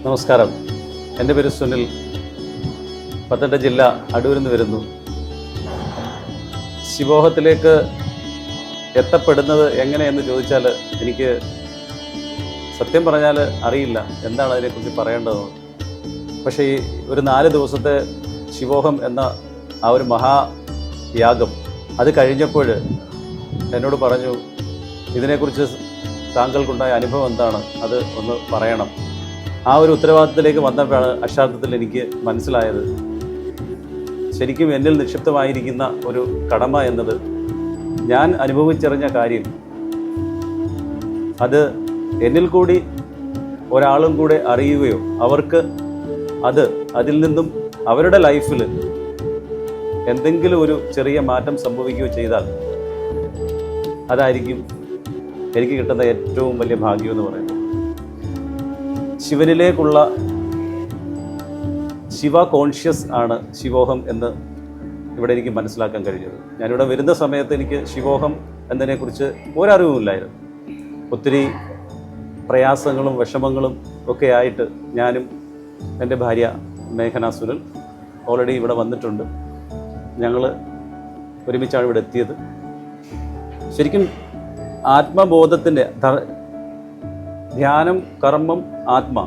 നമസ്കാരം. എൻ്റെ പേര് സുനിൽ. പത്തനംതിട്ട ജില്ല അടൂരിൽ നിന്ന് വരുന്നു. ശിവോഹത്തിലേക്ക് എത്തപ്പെടുന്നത് എങ്ങനെയെന്ന് ചോദിച്ചാൽ എനിക്ക് സത്യം പറഞ്ഞാൽ അറിയില്ല എന്താണ് അതിനെക്കുറിച്ച് പറയേണ്ടതെന്ന്. പക്ഷേ ഈ ഒരു 4 ദിവസത്തെ ശിവോഹം എന്ന ആ ഒരു മഹായാഗം അത് കഴിഞ്ഞപ്പോൾ എന്നോട് പറഞ്ഞു, ഇതിനെക്കുറിച്ച് താങ്കൾക്കുണ്ടായ അനുഭവം എന്താണ്, അത് ഒന്ന് പറയണം. ആ ഒരു ഉത്തരവാദിത്തത്തിലേക്ക് വന്നപ്പോഴാണ് അക്ഷരാർത്ഥത്തിൽ എനിക്ക് മനസ്സിലായത്, ശരിക്കും എന്നിൽ നിക്ഷിപ്തമായിരിക്കുന്ന ഒരു കടമ എന്നത്, ഞാൻ അനുഭവിച്ചറിഞ്ഞ കാര്യം അത് എന്നിൽ കൂടി ഒരാളും കൂടെ അറിയുകയോ അവർക്ക് അതിൽ നിന്നും അവരുടെ ലൈഫിൽ എന്തെങ്കിലും ഒരു ചെറിയ മാറ്റം സംഭവിക്കുകയോ ചെയ്താൽ അതായിരിക്കും എനിക്ക് കിട്ടുന്ന ഏറ്റവും വലിയ ഭാഗ്യം എന്ന് പറയുന്നത്. ശിവനിലേക്കുള്ള ശിവ കോൺഷ്യസ് ആണ് ശിവോഹം എന്ന് ഇവിടെ എനിക്ക് മനസ്സിലാക്കാൻ കഴിഞ്ഞത്. ഞാനിവിടെ വരുന്ന സമയത്ത് എനിക്ക് ശിവോഹം എന്നതിനെക്കുറിച്ച് ഒരറിവുമില്ലായിരുന്നു. ഒത്തിരി പ്രയാസങ്ങളും വിഷമങ്ങളും ഒക്കെ ആയിട്ട് ഞാനും എൻ്റെ ഭാര്യ മേഘന സുനിൽ ഓൾറെഡി ഇവിടെ വന്നിട്ടുണ്ട്. ഞങ്ങൾ ഒരുമിച്ചാണ് ഇവിടെ എത്തിയത്. ശരിക്കും ആത്മബോധത്തിൻ്റെ ധ്യാനം, കർമ്മം, ആത്മ,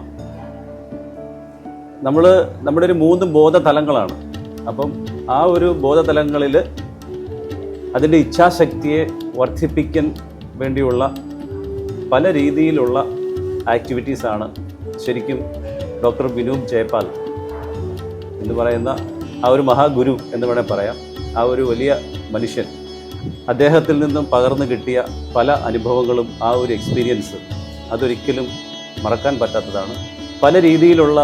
നമ്മുടെ ഒരു 3 ബോധതലങ്ങളാണ്. അപ്പം ആ ഒരു ബോധതലങ്ങളിൽ അതിൻ്റെ ഇച്ഛാശക്തിയെ വർദ്ധിപ്പിക്കാൻ വേണ്ടിയുള്ള പല രീതിയിലുള്ള ആക്ടിവിറ്റീസാണ് ശരിക്കും ഡോക്ടർ വിനൂപ് ജയ്പാൽ എന്ന് പറയുന്ന ആ ഒരു മഹാഗുരു എന്ന് വേണേൽ പറയാം, ആ ഒരു വലിയ മനുഷ്യൻ, അദ്ദേഹത്തിൽ നിന്നും പകർന്നു കിട്ടിയ പല അനുഭവങ്ങളും ആ ഒരു എക്സ്പീരിയൻസ് അതൊരിക്കലും മറക്കാൻ പറ്റാത്തതാണ്. പല രീതിയിലുള്ള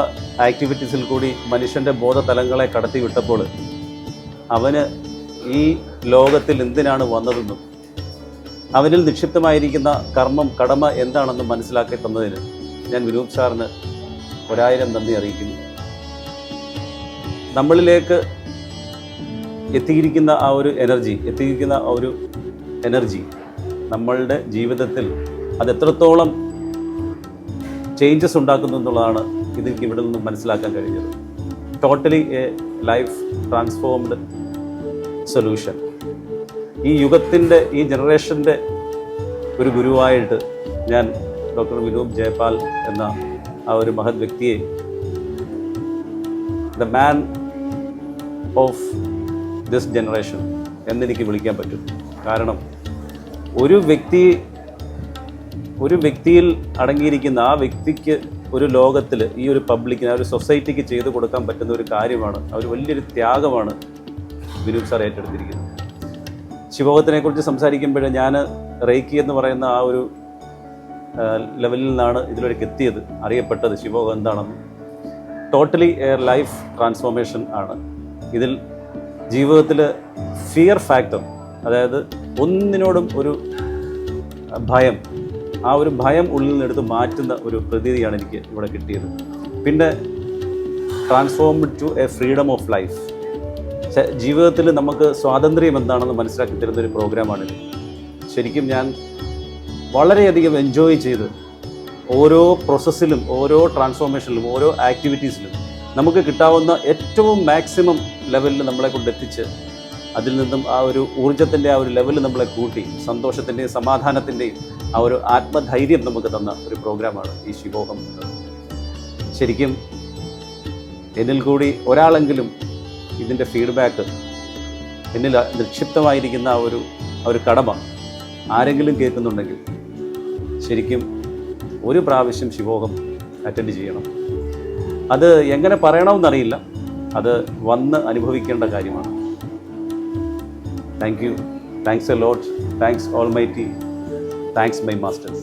ആക്ടിവിറ്റീസിൽ കൂടി മനുഷ്യൻ്റെ ബോധതലങ്ങളെ കടത്തിവിട്ടപ്പോൾ അവന് ഈ ലോകത്തിൽ എന്തിനാണ് വന്നതെന്നും അവനിൽ നിക്ഷിപ്തമായിരിക്കുന്ന കർമ്മം, കടമ എന്താണെന്നും മനസ്സിലാക്കി തന്നതിന് ഞാൻ വിനൂപ് സാറിന് 1000 നന്ദി അറിയിക്കുന്നു. നമ്മളിലേക്ക് എത്തിയിരിക്കുന്ന ആ ഒരു എനർജി നമ്മളുടെ ജീവിതത്തിൽ അതെത്രത്തോളം ചേഞ്ചസ് ഉണ്ടാക്കുന്നു എന്നുള്ളതാണ് ഇതെനിക്ക് ഇവിടെ നിന്ന് മനസ്സിലാക്കാൻ കഴിഞ്ഞത്. Totally A life transformed solution. ഈ യുഗത്തിൻ്റെ, ഈ ജനറേഷൻ്റെ ഒരു ഗുരുവായിട്ട് ഞാൻ ഡോക്ടർ വിനൂപ് ജയ്പാൽ എന്ന ആ ഒരു മഹത് വ്യക്തിയെ the man of this generation എന്നെനിക്ക് വിളിക്കാൻ പറ്റും. കാരണം ഒരു വ്യക്തിയിൽ അടങ്ങിയിരിക്കുന്ന ആ വ്യക്തിക്ക് ഒരു ലോകത്തിൽ, ഈ ഒരു പബ്ലിക്കിന്, ആ ഒരു സൊസൈറ്റിക്ക് ചെയ്തു കൊടുക്കാൻ പറ്റുന്ന ഒരു കാര്യമാണ്, ആ ഒരു വലിയൊരു ത്യാഗമാണ് വിനൂപ് സാർ ഏറ്റെടുത്തിരിക്കുന്നത്. ശിവോഹത്തിനെക്കുറിച്ച് സംസാരിക്കുമ്പോൾ ഞാൻ റേക്കി എന്ന് പറയുന്ന ആ ഒരു ലെവലിൽ നിന്നാണ് ഇതിലേക്ക് എത്തിയത്, അറിയപ്പെട്ടത് ശിവോഹം എന്താണെന്ന്. ടോട്ടലി എ ലൈഫ് ട്രാൻസ്ഫോർമേഷൻ ആണ്. ഇതിൽ ജീവിതത്തിൽ ഫിയർ ഫാക്ടർ, അതായത് ഒന്നിനോടും ഒരു ഭയം, ആ ഒരു ഭയം ഉള്ളിൽ നിന്നെടുത്ത് മാറ്റുന്ന ഒരു പ്രതീതിയാണ് എനിക്ക് ഇവിടെ കിട്ടിയത്. പിന്നെ transformed to a freedom of life. ജീവിതത്തിൽ നമുക്ക് സ്വാതന്ത്ര്യം എന്താണെന്ന് മനസ്സിലാക്കി തരുന്നൊരു പ്രോഗ്രാമാണിത്. ശരിക്കും ഞാൻ വളരെയധികം എൻജോയ് ചെയ്ത് ഓരോ പ്രോസസ്സിലും, ഓരോ ട്രാൻസ്ഫോർമേഷനിലും, ഓരോ ആക്ടിവിറ്റീസിലും നമുക്ക് കിട്ടാവുന്ന ഏറ്റവും മാക്സിമം ലെവലിൽ നമ്മളെ കൊണ്ടെത്തിച്ച് അതിൽ നിന്നും ആ ഒരു ഊർജത്തിൻ്റെ ആ ഒരു ലെവൽ നമ്മളെ കൂട്ടി സന്തോഷത്തിൻ്റെയും സമാധാനത്തിൻ്റെയും ആ ഒരു ആത്മധൈര്യം നമുക്ക് തന്ന ഒരു പ്രോഗ്രാമാണ് ഈ ശിവോഹം. ശരിക്കും എന്നിൽ കൂടി ഒരാളെങ്കിലും ഇതിൻ്റെ ഫീഡ്ബാക്ക്, എന്നിൽ നിക്ഷിപ്തമായിരിക്കുന്ന ആ ഒരു കടമ ആരെങ്കിലും കേൾക്കുന്നുണ്ടെങ്കിൽ ശരിക്കും ഒരു പ്രാവശ്യം ശിവോഹം അറ്റൻഡ് ചെയ്യണം. അത് എങ്ങനെ പറയണമെന്നറിയില്ല, അത് വന്ന് അനുഭവിക്കേണ്ട കാര്യമാണ്. Thank you. Thanks a lot. Thanks Almighty. Thanks my masters.